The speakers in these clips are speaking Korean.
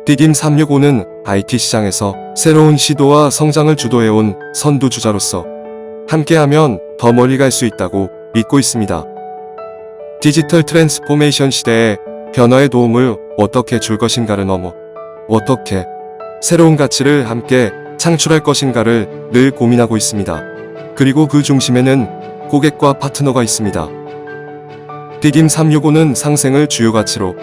디딤 365는 IT 시장에서 새로운 시도와 성장을 주도해온 선두주자로서 함께하면 더 멀리 갈 수 있다고 믿고 있습니다. 디지털 트랜스포메이션 시대에 변화의 도움을 어떻게 줄 것인가를 넘어 어떻게 새로운 가치를 함께 창출할 것인가를 늘 고민하고 있습니다. 그리고 그 중심에는 고객과 파트너가 있습니다. 디딤 365는 상생을 주요 가치로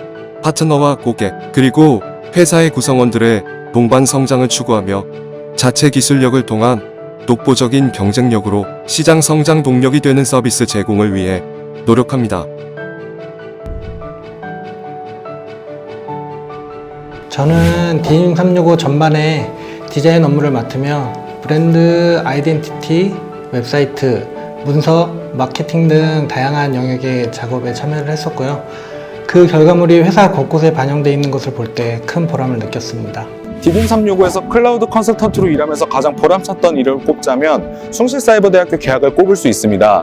파트너와 고객 그리고 회사의 구성원들의 동반 성장을 추구하며 자체 기술력을 통한 독보적인 경쟁력으로 시장 성장 동력이 되는 서비스 제공을 위해 노력합니다. 저는 디딤 365 전반의 디자인 업무를 맡으며 브랜드 아이덴티티, 웹사이트, 문서, 마케팅 등 다양한 영역의 작업에 참여를 했었고요. 그 결과물이 회사 곳곳에 반영되어 있는 것을 볼 때 큰 보람을 느꼈습니다. 디딤 365에서 클라우드 컨설턴트로 일하면서 가장 보람찼던 일을 꼽자면 숭실사이버대학교 계약을 꼽을 수 있습니다.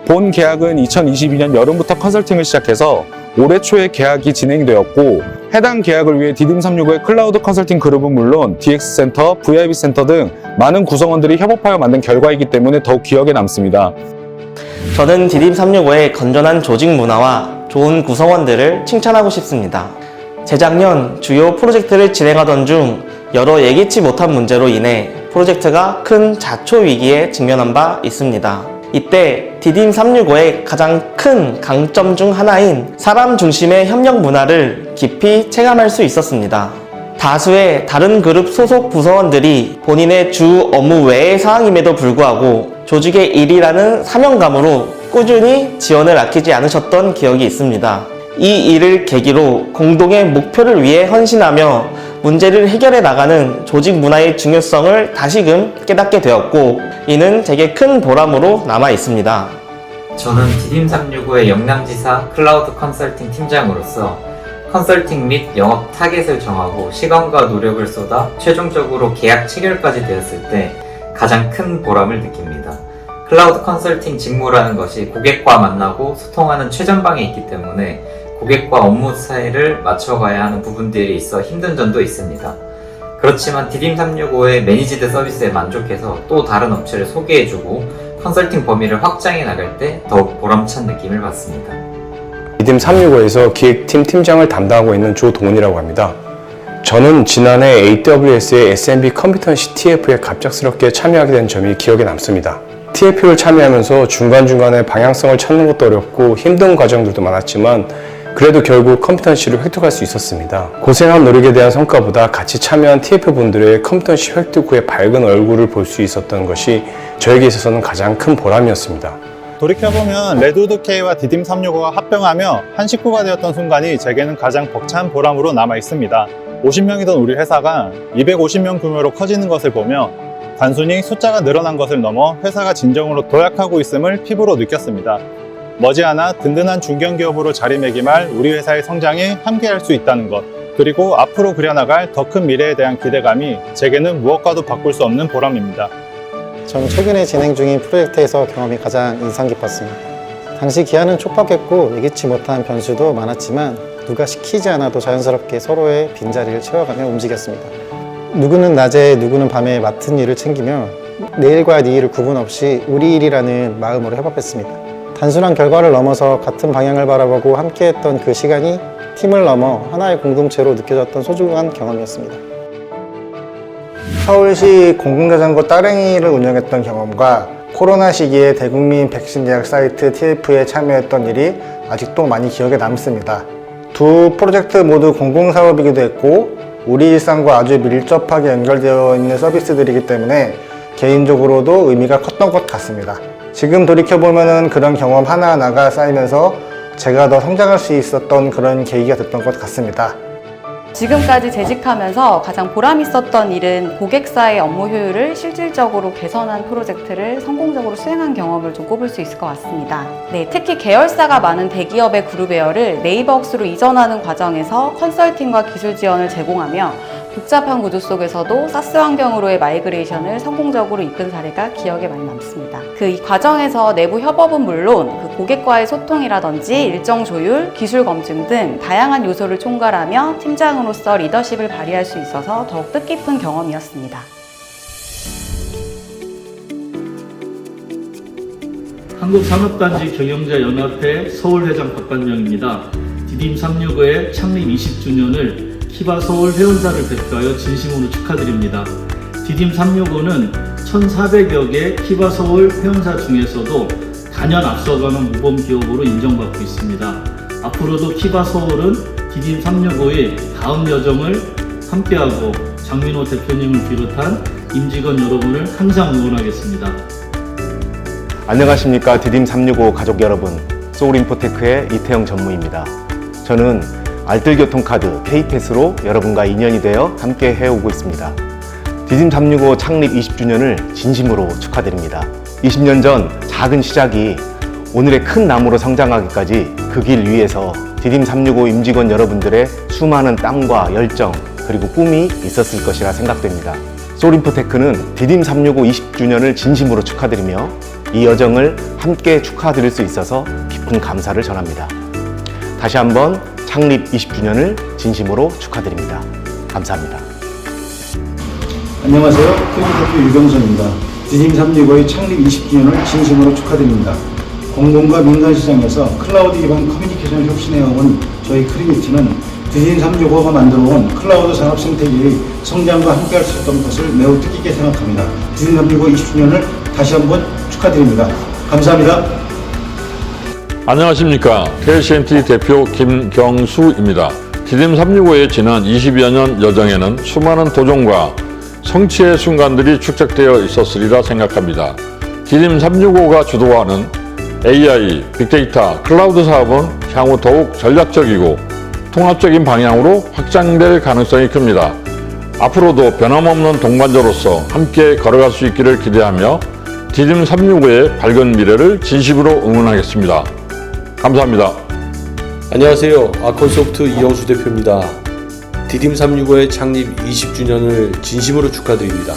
본 계약은 2022년 여름부터 컨설팅을 시작해서 올해 초에 계약이 진행이 되었고, 해당 계약을 위해 디딤 365의 클라우드 컨설팅 그룹은 물론 DX센터, VIP센터 등 많은 구성원들이 협업하여 만든 결과이기 때문에 더욱 기억에 남습니다. 저는 디딤 365의 건전한 조직 문화와 좋은 구성원들을 칭찬하고 싶습니다. 재작년 주요 프로젝트를 진행하던 중 여러 예기치 못한 문제로 인해 프로젝트가 큰 자초 위기에 직면한 바 있습니다. 이때 디딤 365의 가장 큰 강점 중 하나인 사람 중심의 협력 문화를 깊이 체감할 수 있었습니다. 다수의 다른 그룹 소속 구성원들이 본인의 주 업무 외의 사항임에도 불구하고 조직의 일이라는 사명감으로 꾸준히 지원을 아끼지 않으셨던 기억이 있습니다. 이 일을 계기로 공동의 목표를 위해 헌신하며 문제를 해결해 나가는 조직 문화의 중요성을 다시금 깨닫게 되었고, 이는 제게 큰 보람으로 남아 있습니다. 저는 디딤 365의 영남지사 클라우드 컨설팅 팀장으로서 컨설팅 및 영업 타겟을 정하고 시간과 노력을 쏟아 최종적으로 계약 체결까지 되었을 때 가장 큰 보람을 느낍니다. 클라우드 컨설팅 직무라는 것이 고객과 만나고 소통하는 최전방에 있기 때문에 고객과 업무 사이를 맞춰가야 하는 부분들이 있어 힘든 점도 있습니다. 그렇지만 디딤 365의 매니지드 서비스에 만족해서 또 다른 업체를 소개해주고 컨설팅 범위를 확장해 나갈 때 더욱 보람찬 느낌을 받습니다. 디딤 365에서 기획팀 팀장을 담당하고 있는 조동훈이라고 합니다. 저는 지난해 AWS의 SMB 컴피턴시 TF에 갑작스럽게 참여하게 된 점이 기억에 남습니다. TF를 참여하면서 중간중간에 방향성을 찾는 것도 어렵고 힘든 과정들도 많았지만 그래도 결국 컴피턴시를 획득할 수 있었습니다. 고생한 노력에 대한 성과보다 같이 참여한 TF분들의 컴피턴시 획득 후의 밝은 얼굴을 볼 수 있었던 것이 저에게 있어서는 가장 큰 보람이었습니다. 돌이켜보면 레드우드 K와 디딤 365가 합병하며 한 식구가 되었던 순간이 제게는 가장 벅찬 보람으로 남아 있습니다. 50명이던 우리 회사가 250명 규모로 커지는 것을 보며 단순히 숫자가 늘어난 것을 넘어 회사가 진정으로 도약하고 있음을 피부로 느꼈습니다. 머지않아 든든한 중견기업으로 자리매김할 우리 회사의 성장에 함께할 수 있다는 것, 그리고 앞으로 그려나갈 더 큰 미래에 대한 기대감이 제게는 무엇과도 바꿀 수 없는 보람입니다. 전 최근에 진행 중인 프로젝트에서 경험이 가장 인상 깊었습니다. 당시 기한은 촉박했고 예기치 못한 변수도 많았지만 누가 시키지 않아도 자연스럽게 서로의 빈자리를 채워가며 움직였습니다. 누구는 낮에 누구는 밤에 맡은 일을 챙기며 내일과 내일을 구분 없이 우리 일이라는 마음으로 협업했습니다. 단순한 결과를 넘어서 같은 방향을 바라보고 함께했던 그 시간이 팀을 넘어 하나의 공동체로 느껴졌던 소중한 경험이었습니다. 서울시 공공자전거 따릉이를 운영했던 경험과 코로나 시기에 대국민 백신 예약 사이트 TF에 참여했던 일이 아직도 많이 기억에 남습니다. 두 프로젝트 모두 공공사업이기도 했고 우리 일상과 아주 밀접하게 연결되어 있는 서비스들이기 때문에 개인적으로도 의미가 컸던 것 같습니다. 지금 돌이켜보면 그런 경험 하나하나가 쌓이면서 제가 더 성장할 수 있었던 그런 계기가 됐던 것 같습니다. 지금까지 재직하면서 가장 보람 있었던 일은 고객사의 업무 효율을 실질적으로 개선한 프로젝트를 성공적으로 수행한 경험을 좀 꼽을 수 있을 것 같습니다. 네, 특히 계열사가 많은 대기업의 그룹웨어를 네이버웍스로 이전하는 과정에서 컨설팅과 기술 지원을 제공하며 복잡한 구조 속에서도 사스 환경으로의 마이그레이션을 성공적으로 이끈 사례가 기억에 많이 남습니다. 이 과정에서 내부 협업은 물론 고객과의 소통이라든지 일정 조율, 기술 검증 등 다양한 요소를 총괄하며 팀장으로서 리더십을 발휘할 수 있어서 더욱 뜻깊은 경험이었습니다. 한국산업단지 경영자연합회 서울회장 박관영입니다. 디딤 365의 창립 20주년을 키바 서울 회원사를 대표하여 진심으로 축하드립니다. 디딤 365는 1,400여 개 키바 서울 회원사 중에서도 단연 앞서가는 모범 기업으로 인정받고 있습니다. 앞으로도 키바 서울은 디딤 365의 다음 여정을 함께하고 장민호 대표님을 비롯한 임직원 여러분을 항상 응원하겠습니다. 안녕하십니까 디딤 365 가족 여러분, 소울인포테크의 이태영 전무입니다. 저는 알뜰교통카드 K패스로 여러분과 인연이 되어 함께 해오고 있습니다. 디딤 365 창립 20주년을 진심으로 축하드립니다. 20년 전 작은 시작이 오늘의 큰 나무로 성장하기까지 그 길 위에서 디딤 365 임직원 여러분들의 수많은 땀과 열정 그리고 꿈이 있었을 것이라 생각됩니다. 소울인포테크는 디딤 365 20주년을 진심으로 축하드리며 이 여정을 함께 축하드릴 수 있어서 깊은 감사를 전합니다. 다시 한번 창립 20주년을 진심으로 축하드립니다. 감사합니다. 안녕하세요. 큐비대표 유경선입니다. 디딤 365의 창립 20주년을 진심으로 축하드립니다. 공공과 민간 시장에서 클라우드 기반 커뮤니케이션을 혁신해온 저희 크리비티는 디딤 365가 만들어온 클라우드 산업 생태계의 성장과 함께할 수 있던 것을 매우 뜻깊게 생각합니다. 디딤 365 20주년을 다시 한번 축하드립니다. 감사합니다. 안녕하십니까. KCNT 대표 김경수입니다. 디딤 365의 지난 20여 년 여정에는 수많은 도전과 성취의 순간들이 축적되어 있었으리라 생각합니다. 디딤 365가 주도하는 AI, 빅데이터, 클라우드 사업은 향후 더욱 전략적이고 통합적인 방향으로 확장될 가능성이 큽니다. 앞으로도 변함없는 동반자로서 함께 걸어갈 수 있기를 기대하며 디딤 365의 밝은 미래를 진심으로 응원하겠습니다. 감사합니다. 안녕하세요. 아콘소프트 이영수 대표입니다. 디딤 365의 창립 20주년을 진심으로 축하드립니다.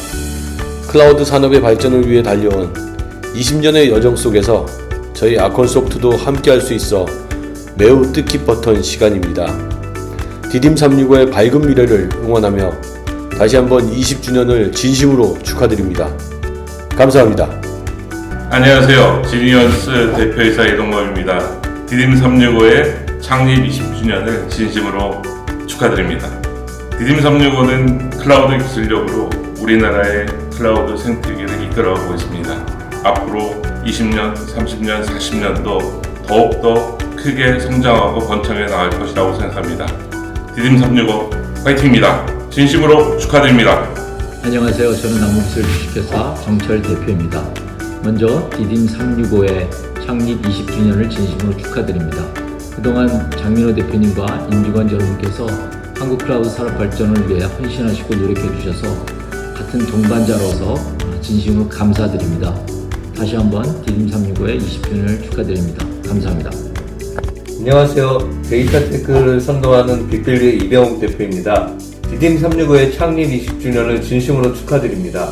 클라우드 산업의 발전을 위해 달려온 20년의 여정 속에서 저희 아콘소프트도 함께할 수 있어 매우 뜻깊었던 시간입니다. 디딤 365의 밝은 미래를 응원하며 다시 한번 20주년을 진심으로 축하드립니다. 감사합니다. 안녕하세요. 지니언스 대표이사 이동범입니다. 디딤 365의 창립 20주년을 진심으로 축하드립니다. 디딤 365는 클라우드 기술력으로 우리나라의 클라우드 생태계를 이끌어가고 있습니다. 앞으로 20년, 30년, 40년도 더욱더 크게 성장하고 번창해 나갈 것이라고 생각합니다. 디딤 365 파이팅입니다. 진심으로 축하드립니다. 안녕하세요. 저는 남문기술 주식회사 정철 대표입니다. 먼저 디딤 365의 창립 20주년을 진심으로 축하드립니다. 그동안 장민호 대표님과 임직원 여러분께서 한국 클라우드 산업 발전을 위해 헌신하시고 노력해 주셔서 같은 동반자로서 진심으로 감사드립니다. 다시 한번 디딤 365의 20주년을 축하드립니다. 감사합니다. 안녕하세요. 데이터 테크를 선도하는 빅빌드의 이병욱 대표입니다. 디딤 365의 창립 20주년을 진심으로 축하드립니다.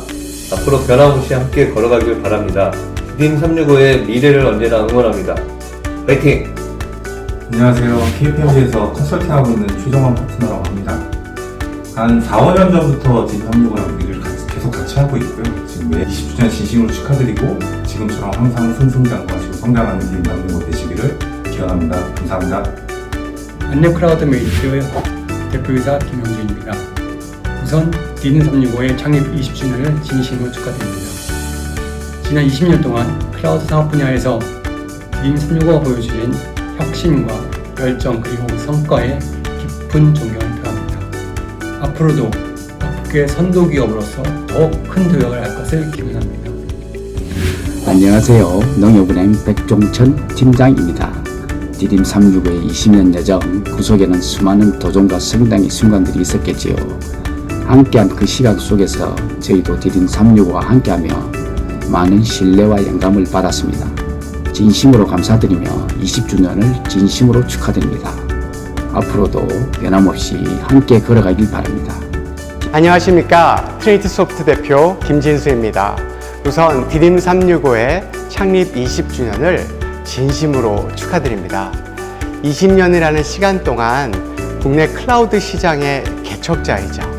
앞으로 변함없이 함께 걸어가길 바랍니다. 디딤 365의 미래를 언제나 응원합니다. 파이팅! 안녕하세요. KPMG에서 컨설팅하고 있는 최정환 파트너라고 합니다. 한 4, 5년 전부터 디딤 365랑 일을 계속 같이 하고 있고요. 지금 매 20주년 진심으로 축하드리고 지금처럼 항상 승승장구하시고 성장하는 디딤 365 되시기를 기원합니다. 감사합니다. 안녕클라우드 메이트 대표이사 김영준입니다. 우선 디딤 365의 창립 20주년을 진심으로 축하드립니다. 지난 20년 동안 클라우드 산업 분야에서 디딤 365가 보여주는 혁신과 열정 그리고 성과에 깊은 존경을 표합니다. 앞으로도 업계 선도 기업으로서 더욱 큰 도약을 할 것을 기원합니다. 안녕하세요. 농협은행 백종천 팀장입니다. 디딤 365의 20년 여정, 그 속에는 수많은 도전과 성장의 순간들이 있었겠지요. 함께한 그 시간 속에서 저희도 디딤 365와 함께하며 많은 신뢰와 영감을 받았습니다. 진심으로 감사드리며 20주년을 진심으로 축하드립니다. 앞으로도 변함없이 함께 걸어가길 바랍니다. 안녕하십니까. 트리니티 소프트 대표 김진수입니다. 우선 디딤 365의 창립 20주년을 진심으로 축하드립니다. 20년이라는 시간 동안 국내 클라우드 시장의 개척자이자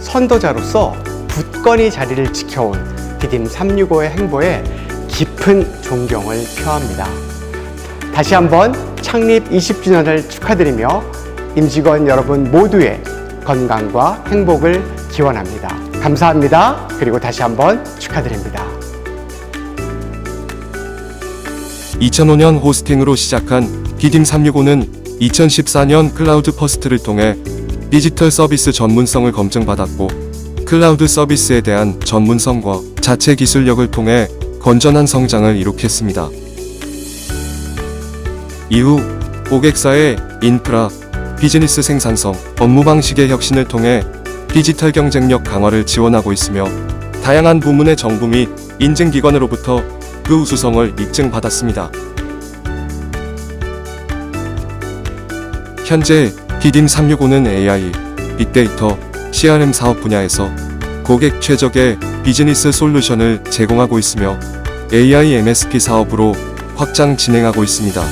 선도자로서 굳건히 자리를 지켜온 디딤 365의 행보에 깊은 존경을 표합니다. 다시 한번 창립 20주년을 축하드리며 임직원 여러분 모두의 건강과 행복을 기원합니다. 감사합니다. 그리고 다시 한번 축하드립니다. 2005년 호스팅으로 시작한 디딤 365는 2014년 클라우드 퍼스트를 통해 디지털 서비스 전문성을 검증받았고, 클라우드 서비스에 대한 전문성과 자체 기술력을 통해 건전한 성장을 이룩했습니다. 이후 고객사의 인프라, 비즈니스 생산성, 업무 방식의 혁신을 통해 디지털 경쟁력 강화를 지원하고 있으며, 다양한 부문의 정부 및 인증기관으로부터 그 우수성을 입증받았습니다. 현재 디딤 365는 AI, 빅데이터, CRM 사업 분야에서 고객 최적의 비즈니스 솔루션을 제공하고 있으며 AI MSP 사업으로 확장 진행하고 있습니다.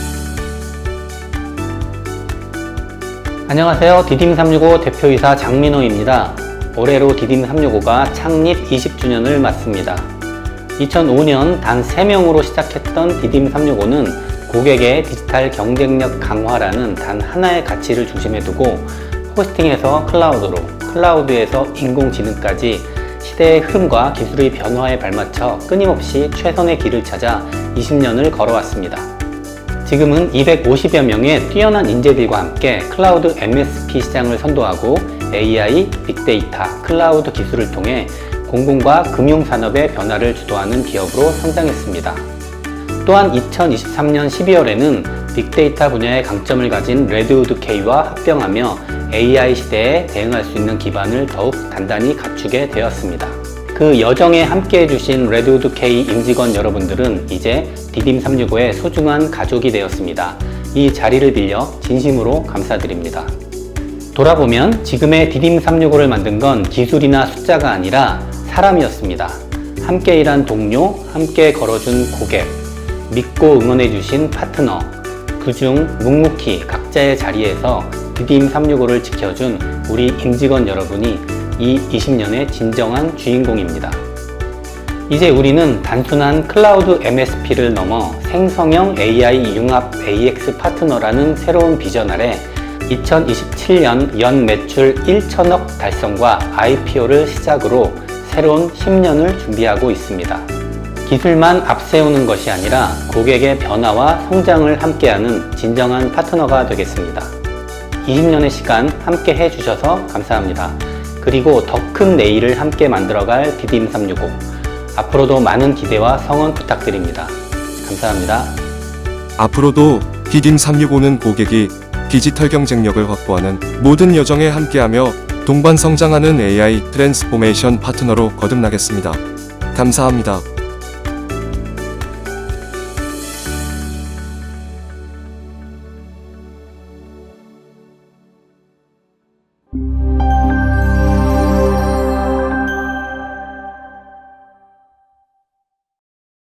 안녕하세요. 디딤 365 대표이사 장민호입니다. 올해로 디딤 365가 창립 20주년을 맞습니다. 2005년 단 3명으로 시작했던 디딤 365는 고객의 디지털 경쟁력 강화라는 단 하나의 가치를 중심에 두고 호스팅에서 클라우드로, 클라우드에서 인공지능까지 시대의 흐름과 기술의 변화에 발맞춰 끊임없이 최선의 길을 찾아 20년을 걸어왔습니다. 지금은 250여 명의 뛰어난 인재들과 함께 클라우드 MSP 시장을 선도하고 AI, 빅데이터, 클라우드 기술을 통해 공공과 금융산업의 변화를 주도하는 기업으로 성장했습니다. 또한 2023년 12월에는 빅데이터 분야의 강점을 가진 레드우드 K와 합병하며 AI 시대에 대응할 수 있는 기반을 더욱 단단히 갖추게 되었습니다. 그 여정에 함께 해주신 레드우드 K 임직원 여러분들은 이제 디딤 365의 소중한 가족이 되었습니다. 이 자리를 빌려 진심으로 감사드립니다. 돌아보면 지금의 디딤 365를 만든 건 기술이나 숫자가 아니라 사람이었습니다. 함께 일한 동료, 함께 걸어준 고객, 믿고 응원해주신 파트너, 그중 묵묵히 각자의 자리에서 디딤 365를 지켜준 우리 임직원 여러분이 이 20년의 진정한 주인공입니다. 이제 우리는 단순한 클라우드 MSP를 넘어 생성형 AI 융합 AX 파트너라는 새로운 비전 아래 2027년 연 매출 1천억 달성과 IPO를 시작으로 새로운 10년을 준비하고 있습니다. 기술만 앞세우는 것이 아니라 고객의 변화와 성장을 함께하는 진정한 파트너가 되겠습니다. 20년의 시간 함께 해주셔서 감사합니다. 그리고 더 큰 내일을 함께 만들어갈 디딤 365. 앞으로도 많은 기대와 성원 부탁드립니다. 감사합니다. 앞으로도 디딤 365는 고객이 디지털 경쟁력을 확보하는 모든 여정에 함께하며 동반 성장하는 AI 트랜스포메이션 파트너로 거듭나겠습니다. 감사합니다.